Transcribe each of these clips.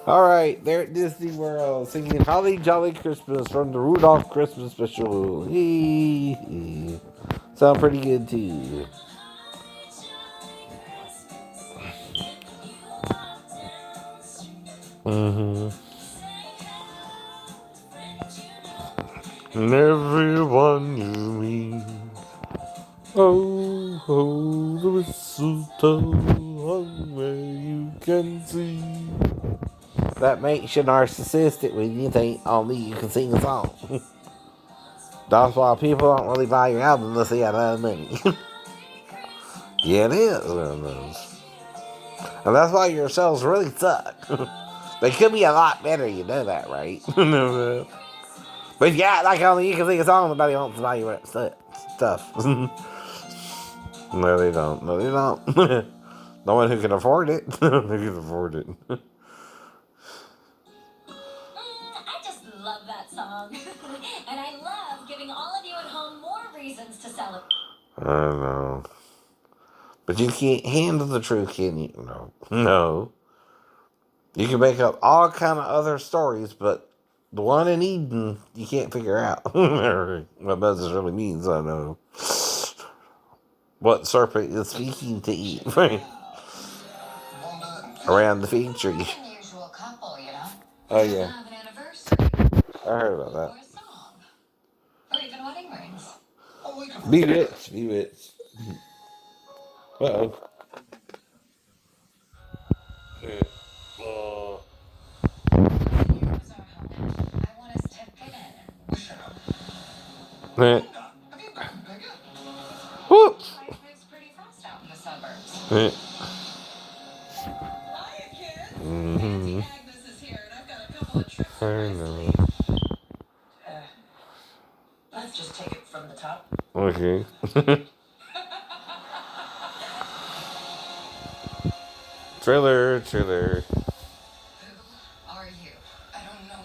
All right, they're at Disney World singing "Holly Jolly Christmas" from the Rudolph Christmas Special. Sound pretty good too. Mm-hmm. And everyone you meet, oh, oh, the mistletoe hung where you can see. That makes you narcissistic when you think only you can sing a song. That's why people don't really buy your album unless they got money. Yeah, it is. And that's why your sales really suck. They could be a lot better, you know that, right? But yeah, like only you can sing a song, nobody wants to buy your stuff. No, they don't. No, they don't. No one who can afford it. Who can afford it. I just love that song. And I love giving all of you at home more reasons to celebrate. I know. But you can't handle the truth, can you? No. No. You can make up all kind of other stories, but the one in Eden, you can't figure out what Moses really means. I know what serpent is speaking to Eve around the fig tree. Unusual couple, you know. Oh yeah, Have an anniversary I heard about or that. a song or even wedding rings. Be rich, be rich. Uh oh. Here's our home. I want us to fit in. Whoops. Life moves pretty fast out in the suburbs. Hiya, kids. Mm-hmm. Auntie Agnes is here, and I've got a couple of trip I surprises for know. you. Let's just take it from the top. Okay. Trailer. Who are you? I don't know.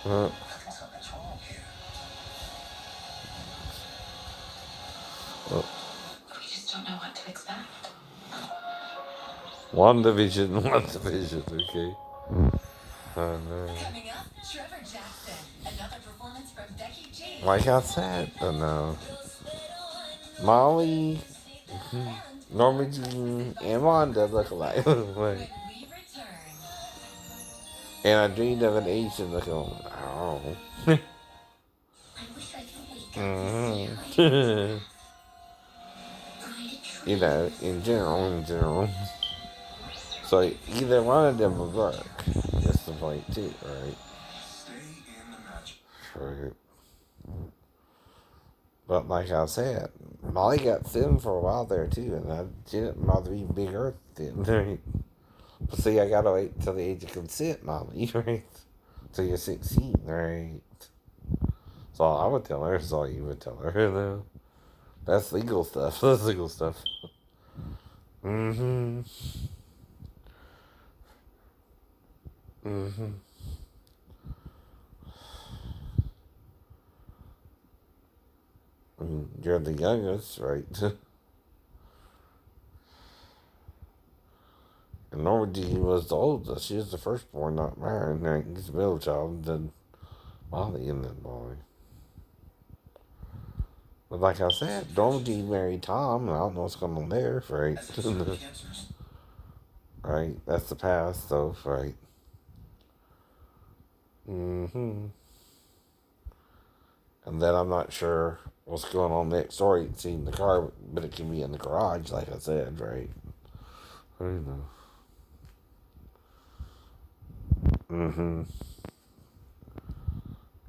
Uh, Something's wrong here. uh, We just don't know what to expect. WandaVision. Okay. I know. Coming up, Trevor Jackson. Another performance from Becky G. Like I said, I know. Molly, Norma Jean, and Wanda look alike. When we return. And I dreamed of an Asian looking one. Oh. I wish I could wake up Mm-hmm. You know, in general. So either one of them would work. That's the point too, right? Right. But like I said, Molly got thin for a while there too, and I didn't bother me big earth thin. Right? But see, I gotta wait till the age of consent, Molly, right? So you're 16, right? That's all I would tell her. That's all you would tell her, you know? That's legal stuff. That's legal stuff. Mm-hmm. Mm-hmm. I mean, you're the youngest, right? And Norma Jean was the oldest. She was the firstborn, not married. Right? He's the middle child, then Molly and then boy. But like I said, Norma Jean married Tom, and I don't know what's going on there, right? Right? That's the past, though, right? Mm-hmm. And then I'm not sure what's going on next. Or ain't seen the car, but it can be in the garage, like I said, right? I know. Mm-hmm.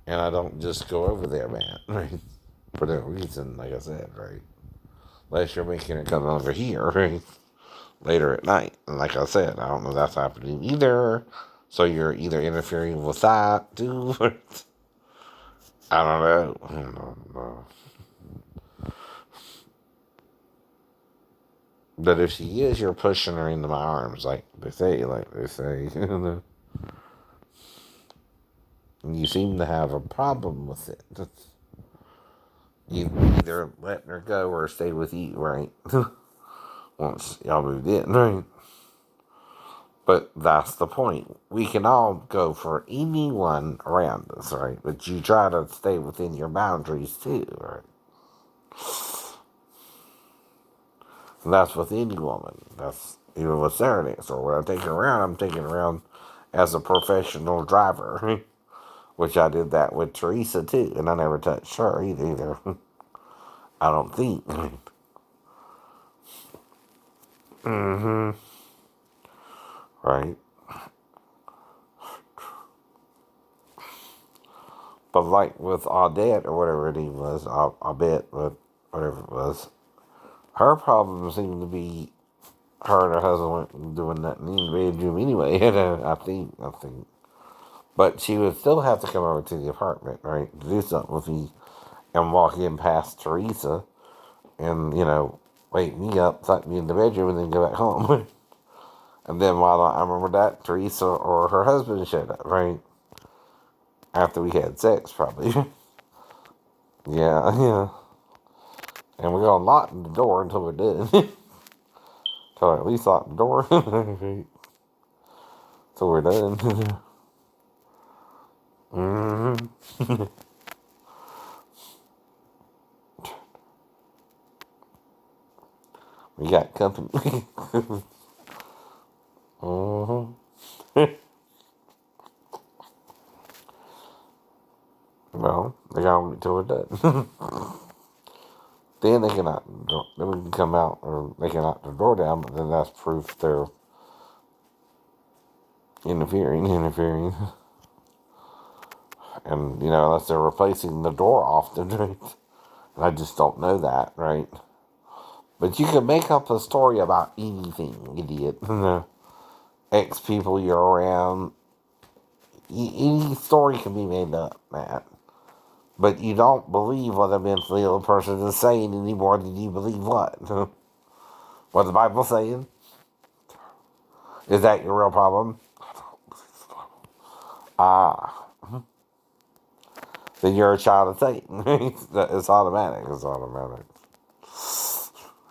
And I don't just go over there, man, right? For that reason, like I said, right? Unless you're making it come over here, right? Later at night. And like I said, I don't know if that's happening either. So you're either interfering with that too. I don't know. I don't know. But if she is, you're pushing her into my arms, like they say. And you seem to have a problem with it. You either letting her go or stay with you, right? Once y'all moved in, right? But that's the point. We can all go for anyone around us, right? But you try to stay within your boundaries too, right? And that's with any woman. That's even with Serenix. Or when I take her around, I'm taking her around as a professional driver. Which I did that with Teresa too. And I never touched her either. I don't think. Mm-hmm. Right? But like with Audette or whatever it even was, I'll bet, but whatever it was, her problem seemed to be her and her husband weren't doing nothing in the bedroom anyway. I think. But she would still have to come over to the apartment, right, to do something with me and walk in past Teresa and, wake me up, tuck me in the bedroom, and then go back home. And then while I remember that, Teresa or her husband showed up, right? After we had sex, probably. Yeah, yeah. And we're going to lock the door until we're done. So at least lock the door. So we're done. Mm-hmm. We got company. Mm-hmm. Well, they got to wait till we're done. Then they can knock, then we can come out, or they can knock the door down, but then that's proof they're interfering. And, unless they're replacing the door often, right? And I just don't know that, right? But you can make up a story about anything, idiot. Ex people you're around. Any story can be made up, Matt. But you don't believe what a mentally ill person is saying any more than you believe what? What the Bible's saying? Is that your real problem? Ah, then you're a child of Satan. It's automatic. It's automatic.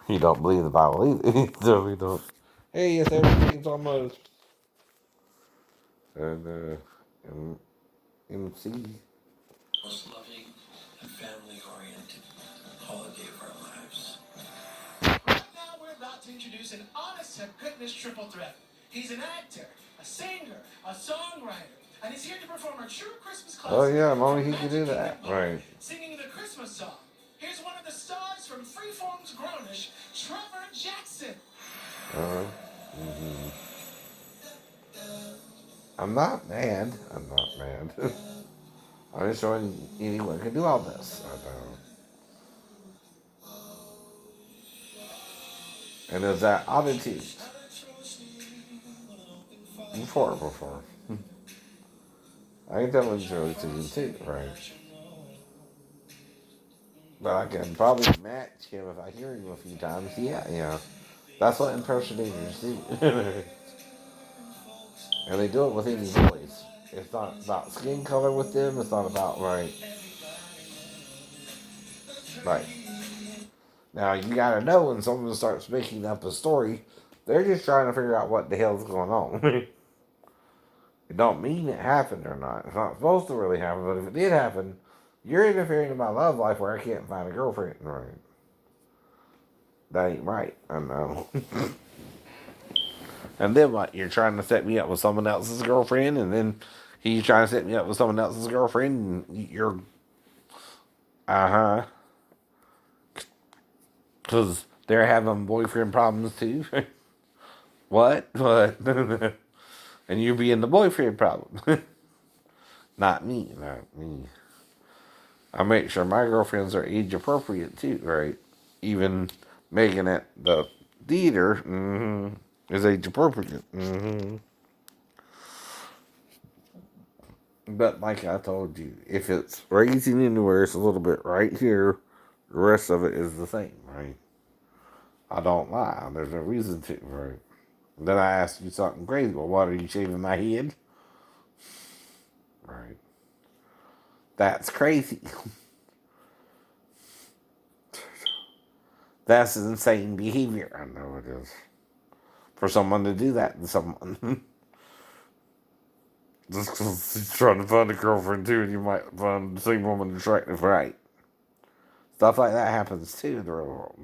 You don't believe the Bible either. So we don't. Hey, yes, everything's almost. And, MC. Most loving and family-oriented holiday of our lives. Right now, we're about to introduce an honest-to-goodness triple threat. He's an actor, a singer, a songwriter, and he's here to perform a true Christmas classic. Oh yeah, only he can do that. Right. Singing the Christmas song. Here's one of the stars from Freeform's Grownish, Trevor Jackson. Mm-hmm. I'm not mad. I'm not mad. I'm just showing anyone can do all this. I know. And there's that oddity. Before. I can tell it's really singing too, right? But I can probably match him if I hear him a few times. Yeah. That's what impersonators do. And they do it with any voice. It's not about skin color with them. It's not about, right. Now, you gotta know when someone starts making up a story, they're just trying to figure out what the hell's going on. It don't mean it happened or not. It's not supposed to really happen, but if it did happen, you're interfering in my love life where I can't find a girlfriend. Right. That ain't right. I know. And then what? You're trying to set me up with someone else's girlfriend, and then he's trying to set me up with someone else's girlfriend, and you're. Uh huh. Because they're having boyfriend problems too. What? What? And you being the boyfriend problem. Not me. Not me. I make sure my girlfriends are age appropriate too, right? Even Megan at the theater is age appropriate. But like I told you, if it's raising anywhere, it's a little bit right here. The rest of it is the same, right? I don't lie. There's no reason to, right? Then I ask you something crazy. Well, what are you shaving my head? Right. That's crazy. That's insane behavior. I know it is. for someone to do that to someone. Just because he's trying to find a girlfriend too, and you might find the same woman attractive, right? Stuff like that happens too in the real world.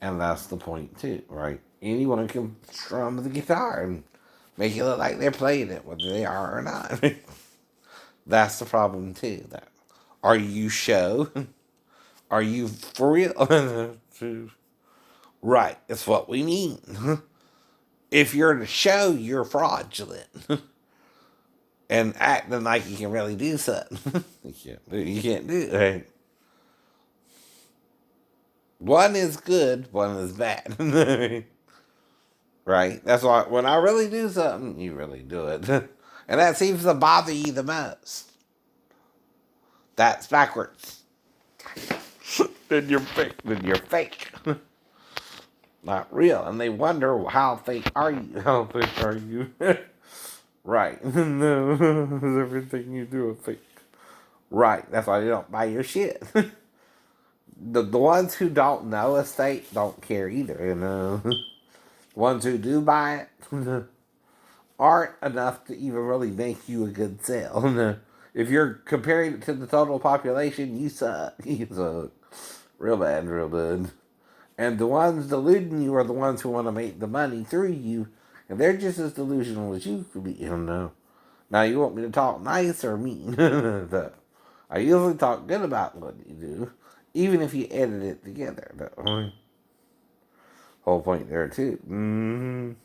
And that's the point too, right? Anyone can strum the guitar and make it look like they're playing it, whether they are or not. That's the problem too. That are you show? Are you for real? Right, it's what we mean. If you're to show, you're fraudulent and acting like you can really do something. You can't do it. Right? One is good, one is bad. Right? That's why when I really do something, you really do it. And that seems to bother you the most. That's backwards. Then you're fake. Then you're fake. Not real. And they wonder, how fake are you? How fake are you? Right. No, everything you do is fake. Right. That's why they don't buy your shit. The ones who don't know a state don't care either, you know. The ones who do buy it aren't enough to even really make you a good sale. If you're comparing it to the total population, you suck. You suck. Real bad, real bad. And the ones deluding you are the ones who want to make the money through you. And they're just as delusional as you could be, you know. Now, you want me to talk nice or mean? I usually talk good about what you do, even if you edit it together. The whole point there, too.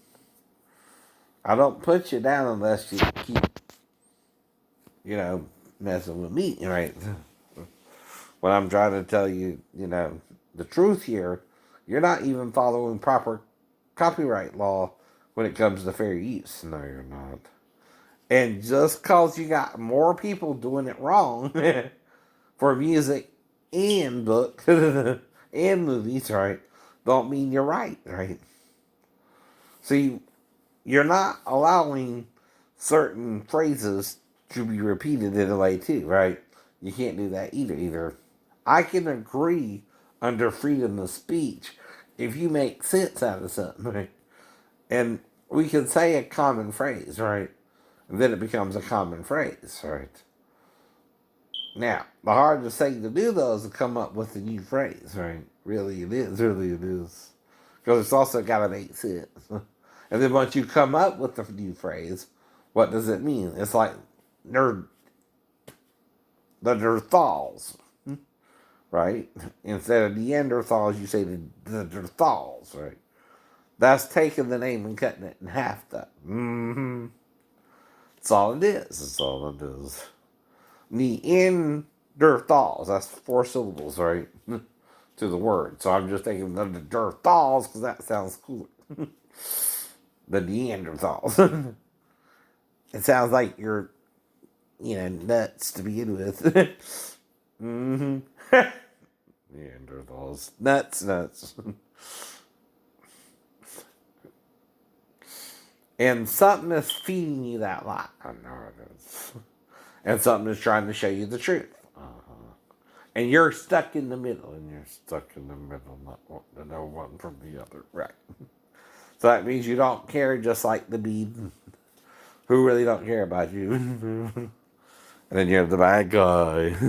I don't put you down unless you keep, messing with me, right? When I'm trying to tell you, the truth here, you're not even following proper copyright law when it comes to fair use. No, you're not. And just because you got more people doing it wrong for music and book and movies, right, don't mean you're right, right? See, you're not allowing certain phrases to be repeated in a way too, right? You can't do that either. I can agree under freedom of speech if you make sense out of something, right? And we can say a common phrase, right? And then it becomes a common phrase, right? Now, the hardest thing to do, though, is to come up with a new phrase, right? Really it is. Because it's also got to make sense. And then once you come up with the new phrase, what does it mean? It's like the Neanderthals, right? Instead of Neanderthals, you say the Neanderthals, right? That's taking the name and cutting it in half, though. That's all it is. Neanderthals. That's 4 syllables, right? To the word. So I'm just thinking the Neanderthals because that sounds cooler. The Neanderthals. It sounds like you're, nuts to begin with. Neanderthals. Nuts. And something is feeding you that lie. I know it is. And something is trying to show you the truth. And you're stuck in the middle. Not wanting to know one from the other. Right. So that means you don't care, just like the bee who really don't care about you. And then you have the bad guy.